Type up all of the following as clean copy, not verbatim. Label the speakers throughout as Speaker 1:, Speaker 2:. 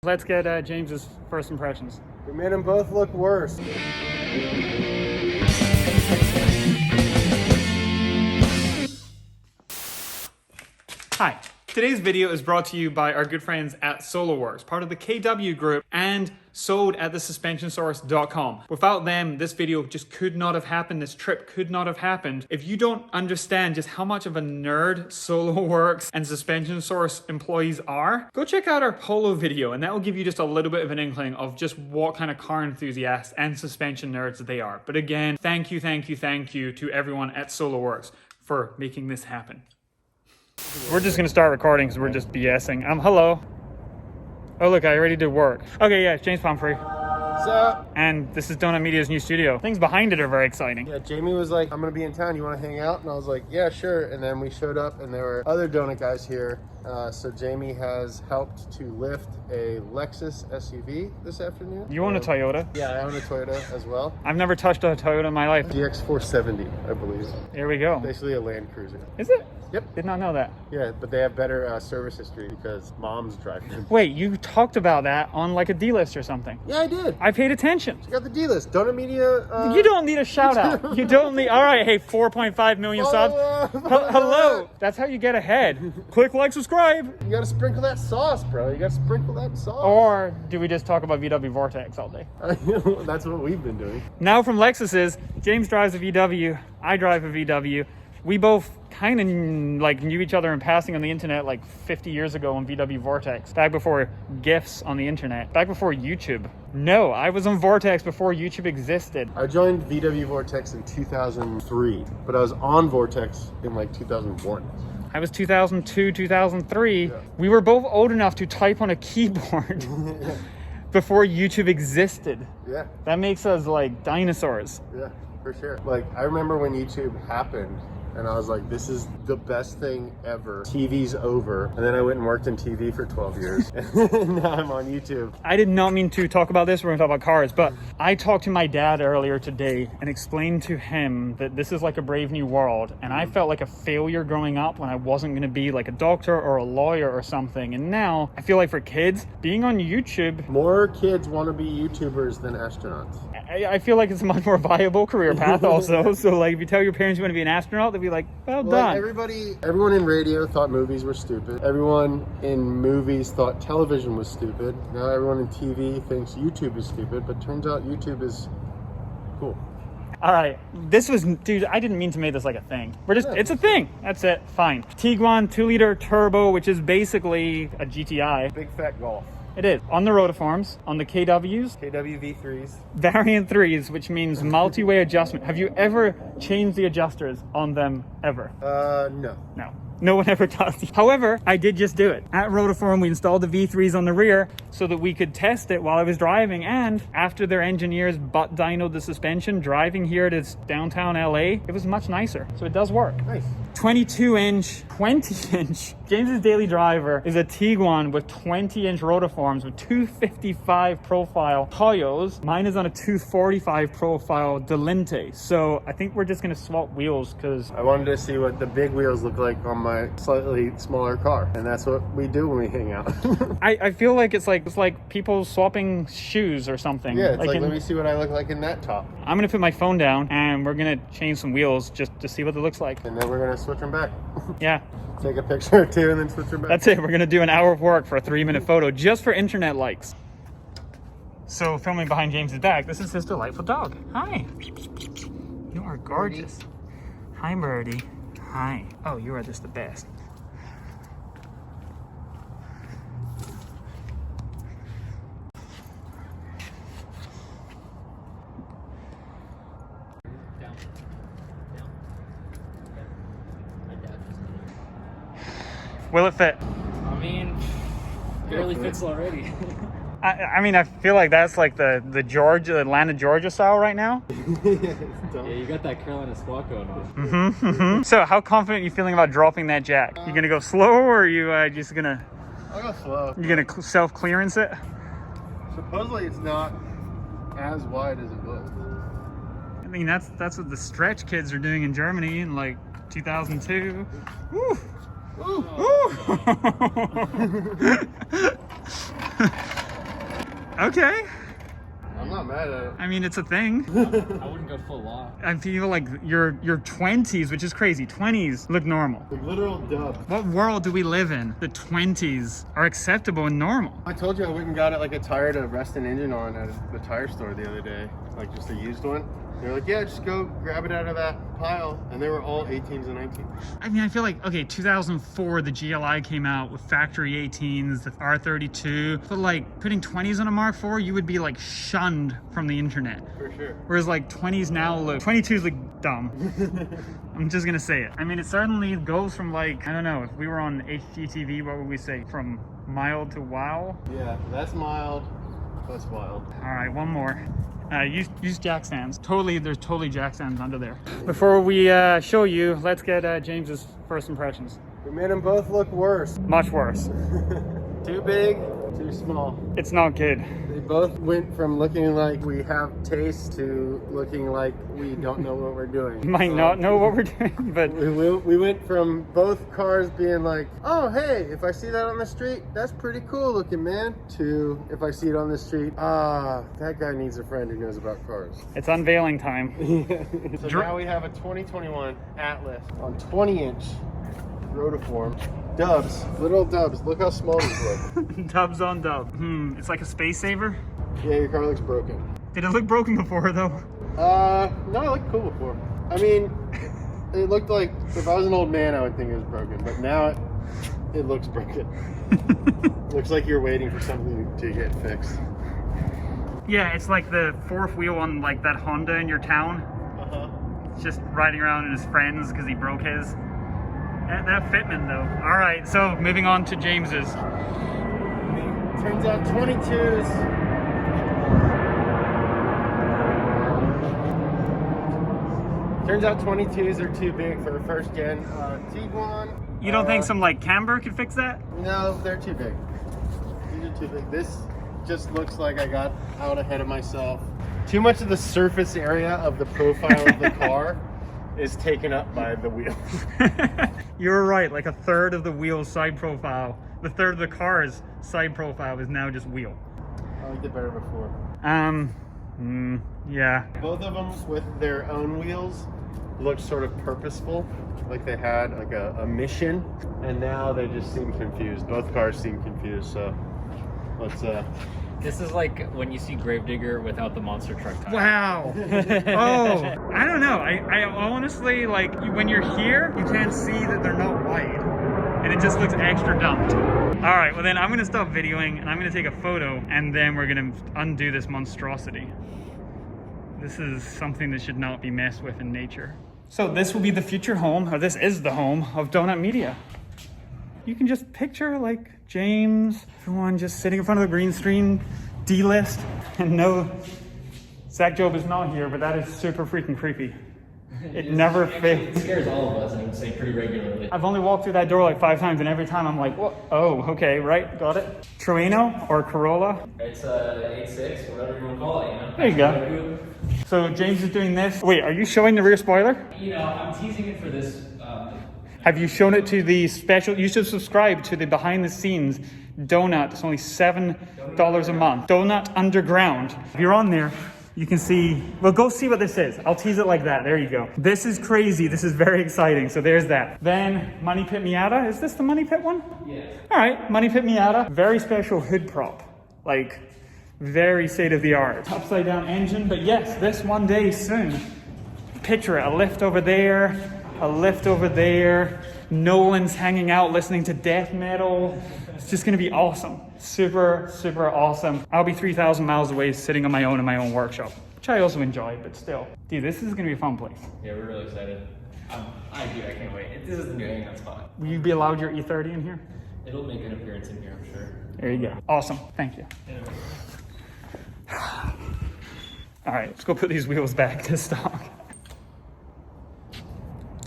Speaker 1: Let's get James's first impressions.
Speaker 2: We made them both look worse.
Speaker 1: Hi, today's video is brought to you by our good friends at SolarWorks, part of the KW group and sold at thesuspensionsource.com. Without them, this video just could not have happened. This trip could not have happened. If you don't understand just how much of a nerd SolarWorks and Suspension Source employees are, go check out our Polo video and that will give you just a little bit of an inkling of just what kind of car enthusiasts and suspension nerds they are. But again, thank you to everyone at SolarWorks for making this happen. We're just gonna start recording because we're just BSing. Hello. Oh look, I already did work. Okay, yeah, it's James Pumphrey.
Speaker 2: What's up?
Speaker 1: And this is Donut Media's new studio. Things behind it are very exciting.
Speaker 2: Yeah, Jamie was like, I'm gonna be in town, you wanna hang out? And I was like, yeah, sure. And then we showed up and there were other donut guys here. So Jamie has helped to lift a Lexus SUV this afternoon.
Speaker 1: You own a Toyota?
Speaker 2: Yeah, I own a Toyota as well.
Speaker 1: I've never touched a Toyota in my life.
Speaker 2: DX470, I believe.
Speaker 1: Here we go.
Speaker 2: Basically a Land Cruiser.
Speaker 1: Is it?
Speaker 2: Yep.
Speaker 1: Did not know that.
Speaker 2: Yeah, but they have better service history because mom's driving them.
Speaker 1: Wait, you talked about that on like a D-list or something.
Speaker 2: Yeah, I did.
Speaker 1: I paid attention.
Speaker 2: Check out the D-list. Donut Media.
Speaker 1: You don't need a shout out. You don't need. All right, hey, 4.5 million subs. Hello. That's how you get ahead. Click like, subscribe.
Speaker 2: You gotta sprinkle that sauce, bro. You gotta sprinkle that sauce.
Speaker 1: Or do we just talk about VWVortex all day?
Speaker 2: That's what we've been doing.
Speaker 1: Now from Lexus's, James drives a VW, I drive a VW. We both kind of like knew each other in passing on the internet like 50 years ago on VWVortex, back before GIFs on the internet, back before YouTube. No, I was on Vortex before YouTube existed.
Speaker 2: I joined VWVortex in 2003, but I was on Vortex in like 2001.
Speaker 1: I was 2002, 2003.
Speaker 2: Yeah.
Speaker 1: We were both old enough to type on a keyboard before YouTube existed.
Speaker 2: Yeah.
Speaker 1: That makes us like dinosaurs.
Speaker 2: Yeah, for sure. Like, I remember when YouTube happened, and I was like, this is the best thing ever. TV's over. And then I went and worked in TV for 12 years. And now I'm on YouTube.
Speaker 1: I did not mean to talk about this. We're gonna talk about cars, but I talked to my dad earlier today and explained to him that this is like a brave new world. And I felt like a failure growing up when I wasn't gonna be like a doctor or a lawyer or something. And now I feel like for kids, being on YouTube,
Speaker 2: More kids want to be YouTubers than astronauts.
Speaker 1: I feel like it's a much more viable career path also. So like if you tell your parents you want to be an astronaut, they'll be like, well done.
Speaker 2: Everyone in radio thought movies were stupid. Everyone in movies thought television was stupid. Now everyone in TV thinks YouTube is stupid, but turns out YouTube is cool.
Speaker 1: All right, this was, dude, I didn't mean to make this like a thing. It's a thing. That's it, fine. Tiguan 2-liter turbo, which is basically a GTI.
Speaker 2: Big fat Golf.
Speaker 1: It is. On the Rotiforms, on the KWs.
Speaker 2: KWV3s.
Speaker 1: Variant 3s, which means multi-way adjustment. Have you ever changed the adjusters on them ever?
Speaker 2: No.
Speaker 1: No. No one ever does. However, I did just do it. At Rotiform, we installed the V3s on the rear so that we could test it while I was driving. And after their engineers butt dynoed the suspension, driving here to downtown LA, it was much nicer. So it does work.
Speaker 2: Nice.
Speaker 1: 22-inch, 20-inch. James's daily driver is a Tiguan with 20-inch Rotiforms with 255 profile Toyos. Mine is on a 245 profile Delinte. So I think we're just gonna swap wheels because
Speaker 2: I wanted to see what the big wheels look like on my slightly smaller car, and that's what we do when we hang out.
Speaker 1: I feel like it's like people swapping shoes or something.
Speaker 2: Yeah, it's like let me see what I look like in that top.
Speaker 1: I'm gonna put my phone down and we're gonna change some wheels just to see what it looks like.
Speaker 2: And then we're gonna switch them back.
Speaker 1: Yeah.
Speaker 2: Take a picture or two and then switch them back.
Speaker 1: That's it. We're gonna do an hour of work for a 3-minute photo just for internet likes. So filming behind James's back, this is his delightful dog. Hi. You are gorgeous. Hi, Birdie. Hi. Oh, you are just the best. Will it fit?
Speaker 3: I mean, barely fits already.
Speaker 1: I mean, I feel like that's like the Atlanta, Georgia style right now.
Speaker 3: Yeah, you got that Carolina squat going on.
Speaker 1: So how confident are you feeling about dropping that jack? You gonna go slow or are you just gonna...
Speaker 2: I'll go slow.
Speaker 1: You gonna self-clearance it?
Speaker 2: Supposedly it's not as wide as it looks.
Speaker 1: I mean, that's what the stretch kids are doing in Germany in like 2002. Woo! Woo! Okay.
Speaker 2: I'm not mad at it.
Speaker 1: I mean, it's a thing.
Speaker 3: I wouldn't go full lock.
Speaker 1: I feel like your 20s, which is crazy. 20s look normal.
Speaker 2: Like literal dub.
Speaker 1: What world do we live in? The 20s are acceptable and normal.
Speaker 2: I told you I went and got it like a tire to rest an engine on at the tire store the other day. Like just a used one. They're like, yeah, just go grab it out of that pile. And they were all 18s and 19s.
Speaker 1: I mean, I feel like, okay, 2004, the GLI came out with factory 18s, the R32. But like putting 20s on a Mark IV, you would be like shunned from the internet.
Speaker 2: For sure.
Speaker 1: Whereas like 20s now look, 22s look dumb. I'm just gonna say it. I mean, it certainly goes from like, I don't know, if we were on HGTV, what would we say? From mild to wow?
Speaker 2: Yeah, that's mild. That's wild.
Speaker 1: All right, one more. Use jack stands. There's totally jack stands under there. Before we show you, let's get James's first impressions.
Speaker 2: We made them both look worse.
Speaker 1: Much worse.
Speaker 2: Too big, too small.
Speaker 1: It's not good.
Speaker 2: They both went from looking like we have taste to looking like we don't know what we're doing.
Speaker 1: You might not know what we're doing, but
Speaker 2: we went from both cars being like, oh, hey, if I see that on the street, that's pretty cool looking, man, to if I see it on the street, that guy needs a friend who knows about cars.
Speaker 1: it's unveiling time.
Speaker 2: So now we have a 2021 Atlas on 20-inch Rotiforms. Dubs, little dubs. Look how small these look.
Speaker 1: Dubs on dub. It's like a space saver.
Speaker 2: Yeah, your car looks broken.
Speaker 1: Did it look broken before though?
Speaker 2: No, it looked cool before. I mean, it looked like if I was an old man, I would think it was broken. But now it looks broken. Looks like you're waiting for something to get fixed.
Speaker 1: Yeah, it's like the fourth wheel on like that Honda in your town. It's just riding around in his friends because he broke his. That fitment though. All right, so moving on to James's.
Speaker 2: Turns out 22s. Turns out 22s are too big for a first gen Tiguan.
Speaker 1: You don't think some like camber could fix that?
Speaker 2: No, they're too big. These are too big. This just looks like I got out ahead of myself. Too much of the surface area of the profile of the car is taken up by the wheels.
Speaker 1: You were right, like a third of the wheel's side profile, the third of the car's side profile is now just wheel.
Speaker 2: I liked it better before.
Speaker 1: Yeah.
Speaker 2: Both of them with their own wheels looked sort of purposeful, like they had like a mission, and now they just seem confused. Both cars seem confused, so let's
Speaker 3: This is like when you see Gravedigger without the monster truck tire.
Speaker 1: Wow. Oh, I don't know. I honestly, like, when you're here, you can't see that they're not wide. And it just looks extra dumped. All right, well then I'm gonna stop videoing and I'm gonna take a photo and then we're gonna undo this monstrosity. This is something that should not be messed with in nature. So this will be the future home, or this is the home of Donut Media. You can just picture like James, everyone just sitting in front of the green screen, D-list, and no, Zach Job is not here, but that is super freaking creepy. It never fails.
Speaker 3: It scares all of us, I would say, pretty regularly.
Speaker 1: I've only walked through that door like 5 times, and every time I'm like, what? Oh, okay, right, got it. Trueno or Corolla?
Speaker 3: It's 8.6, whatever you want to call it, you know?
Speaker 1: There you go. So James is doing this. Wait, are you showing the rear spoiler?
Speaker 3: You know, I'm teasing it for this.
Speaker 1: Have you shown it to the special? You should subscribe to the behind the scenes donut. It's only $7 a month. Donut Underground. If you're on there, you can see, well, go see what this is. I'll tease it like that. There you go. This is crazy. This is very exciting. So there's that. Then Money Pit Miata. Is this the Money Pit one?
Speaker 3: Yeah.
Speaker 1: All right, Money Pit Miata. Very special hood prop. Like, very state of the art. Upside down engine. But yes, this one day soon. Picture it. A lift over there. A lift over there. Nolan's hanging out listening to death metal. It's just gonna be awesome. Super, super awesome. I'll be 3,000 miles away sitting on my own in my own workshop, which I also enjoy, but still. Dude, this is gonna be a fun place.
Speaker 3: Yeah, we're really excited. I can't wait. This is the new hangout spot.
Speaker 1: Will you be allowed your E30 in here?
Speaker 3: It'll make an appearance in here, I'm sure.
Speaker 1: There you go. Awesome, thank you. All right, let's go put these wheels back to stock.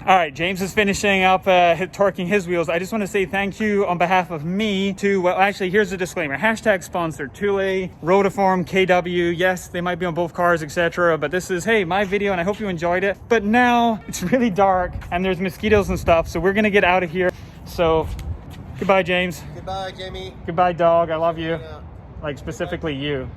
Speaker 1: All right, James is finishing up torquing his wheels. I just want to say thank you on behalf of me to, well, actually, here's the disclaimer. Hashtag sponsored, Thule, Rotiform, KW. Yes, they might be on both cars, etc. But this is, hey, my video, and I hope you enjoyed it. But now it's really dark and there's mosquitoes and stuff, so we're going to get out of here. So goodbye, James.
Speaker 2: Goodbye, Jamie.
Speaker 1: Goodbye, dog. I love you. Like, specifically you.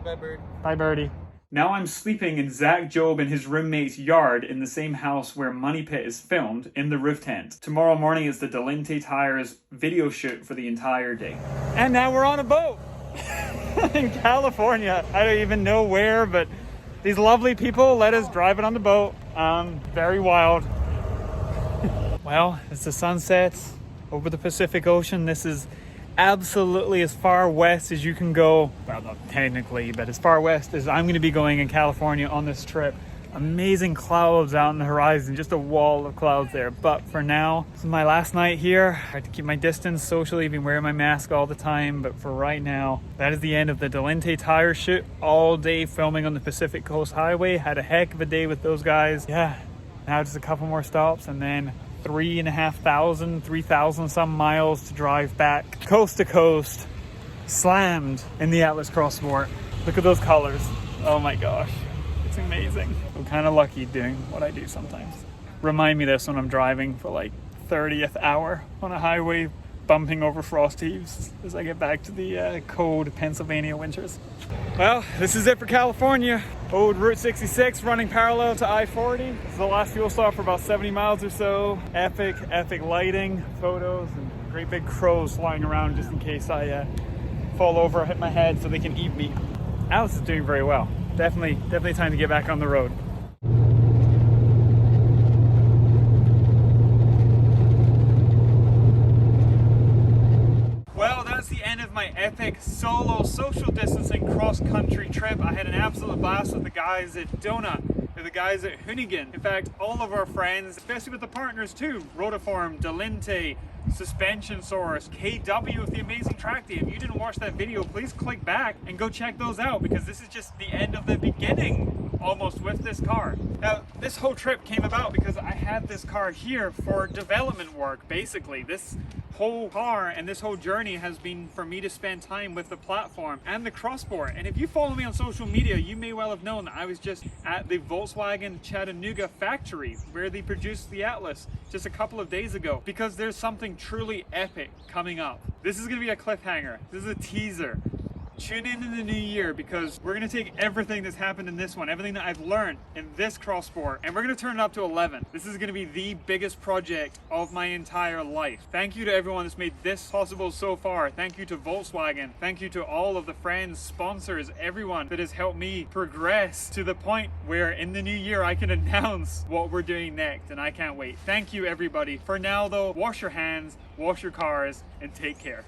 Speaker 3: Bye, bird.
Speaker 1: Bye, birdie. Now I'm sleeping in Zach Job and his roommate's yard in the same house where Money Pit is filmed, in the roof tent. Tomorrow morning is the Delinte Tires video shoot for the entire day. And now we're on a boat in California. I don't even know where, but these lovely people let us drive it on the boat. Very wild. Well, as the sun sets over the Pacific Ocean, this is absolutely as far west as you can go. Well, not technically, but as far west as I'm going to be going in California on this trip. Amazing clouds out on the horizon, just a wall of clouds there. But for now, this is my last night here. I had to keep my distance socially, been wearing my mask all the time. But for right now, that is the end of the Delinte Tires shoot. All day filming on the Pacific Coast Highway. Had a heck of a day with those guys. Yeah, now just a couple more stops and then 3,000 some miles to drive back coast to coast, slammed in the Atlas Cross Sport. Look at those colors. Oh my gosh, it's amazing. I'm kind of lucky doing what I do sometimes. Remind me this when I'm driving for like 30th hour on a highway, bumping over frost heaves as I get back to the cold Pennsylvania winters. Well, this is it for California. Old Route 66 running parallel to I-40. This is the last fuel stop for about 70 miles or so. Epic lighting, photos, and great big crows flying around just in case I fall over or hit my head so they can eat me. Alice is doing very well. Definitely time to get back on the road. My epic solo social distancing cross-country trip. I had an absolute blast with the guys at Donut, with the guys at Hoonigan. In fact, all of our friends, especially with the partners too, Rotiforms, Delinte, Suspension Source, KW with the amazing track day. If you didn't watch that video, please click back and go check those out, because this is just the end of the beginning almost with this car. Now, this whole trip came about because I had this car here for development work, basically. This whole car and this whole journey has been for me to spend time with the platform and the crossboard. And if you follow me on social media, you may well have known that I was just at the Volkswagen Chattanooga factory where they produced the Atlas just a couple of days ago, because there's something truly epic coming up. This is going to be a cliffhanger. This is a teaser. Tune in the new year, because we're going to take everything that's happened in this one, everything that I've learned in this cross sport, and we're going to turn it up to 11. This is going to be the biggest project of my entire life. Thank you to everyone that's made this possible so far. Thank you to Volkswagen. Thank you to all of the friends, sponsors, everyone that has helped me progress to the point where in the new year I can announce what we're doing next, and I can't wait. Thank you, everybody. For now though, wash your hands, wash your cars, and take care.